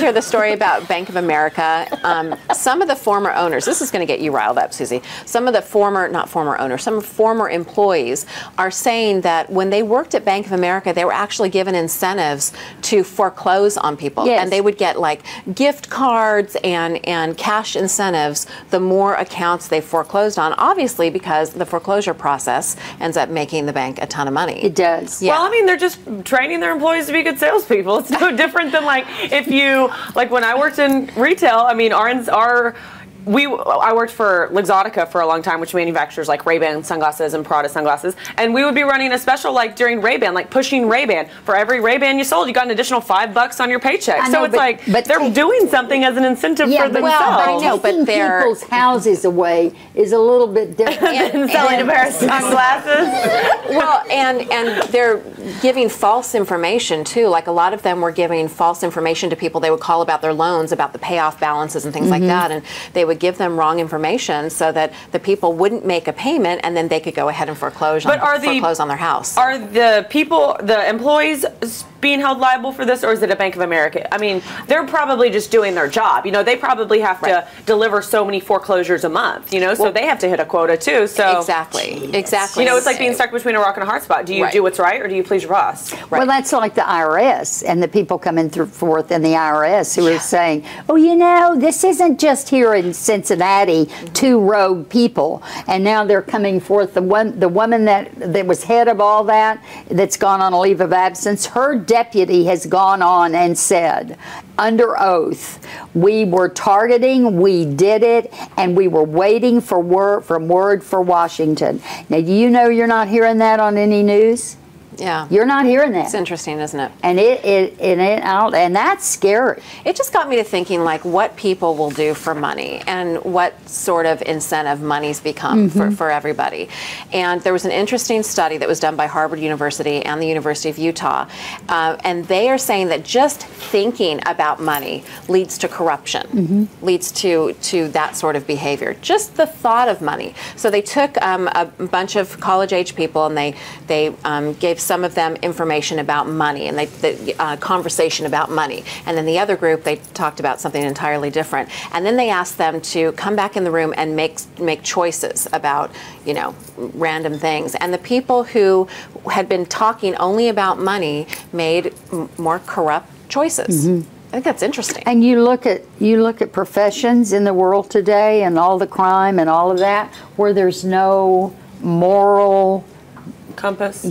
hear the story about Bank of America? Some of the former owners, this is going to get you riled up, Susie. Some of the some former employees are saying that when they worked at Bank of America, they were actually given incentives to foreclose on people. Yes. And they would get like gift cards and cash incentives the more accounts they foreclosed on, obviously because the foreclosure process ends up making the bank a ton of money. It does. Yeah. Well, I mean, they're just training their employees to be good salespeople. It's no different than like if you, like when I worked in retail, I mean, I worked for Luxottica for a long time, which manufactures like Ray-Ban sunglasses and Prada sunglasses, and we would be running a special like during Ray-Ban, like pushing Ray-Ban. For every Ray-Ban you sold, you got an additional $5 on your paycheck. I So know, it's but they're doing something as an incentive for themselves. I know, but taking they're people's houses away is a little bit different. and selling a pair of sunglasses. Well, and they're giving false information too. Like a lot of them were giving false information to people. They would call about their loans, about the payoff balances and things like that, and they would give them wrong information so that the people wouldn't make a payment, and then they could go ahead and foreclose on their house. Are the employees being held liable for this, or is it a Bank of America? I mean, they're probably just doing their job. You know, they probably have to deliver so many foreclosures a month, you know, so they have to hit a quota too. So Exactly. You know, it's like being stuck between a rock and a hard spot. Do you do what's right, or do you please your boss? Well, that's like the IRS and the people coming forth in the IRS who are saying, oh, you know, this isn't just here in Cincinnati, two rogue people, and now they're coming forth. The woman that was head of all that, that's gone on a leave of absence, her deputy has gone on and said, under oath, we were targeting, we did it, and we were waiting for word from Washington. Now, do you know you're not hearing that on any news? Yeah. You're not hearing that. It's interesting, isn't it? And that's scary. It just got me to thinking, like, what people will do for money and what sort of incentive money's become for everybody. And there was an interesting study that was done by Harvard University and the University of Utah, and they are saying that just thinking about money leads to corruption, leads to that sort of behavior. Just the thought of money. So they took a bunch of college-age people and they gave some of them information about money and conversation about money. And then the other group, they talked about something entirely different. And then they asked them to come back in the room and make choices about, you know, random things. And the people who had been talking only about money made more corrupt choices. I think that's interesting. And you look at professions in the world today and all the crime and all of that, where there's no moral compass,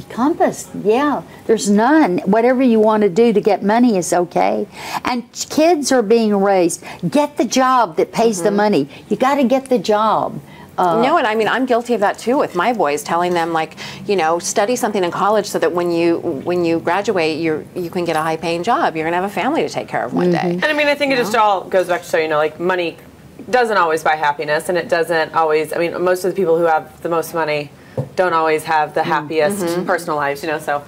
yeah. There's none. Whatever you want to do to get money is okay. And kids are being raised. Get the job that pays the money. You got to get the job. No, and I mean, I'm guilty of that too with my boys, telling them, like, you know, study something in college so that when you graduate, you can get a high-paying job. You're going to have a family to take care of one day. And I mean, I think it just all goes back to show, you know, like, money doesn't always buy happiness, and it doesn't always, I mean, most of the people who have the most money don't always have the happiest personal lives, you know, so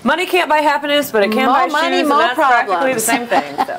money can't buy happiness, but it can buy shoes, and that's practically the same thing. So.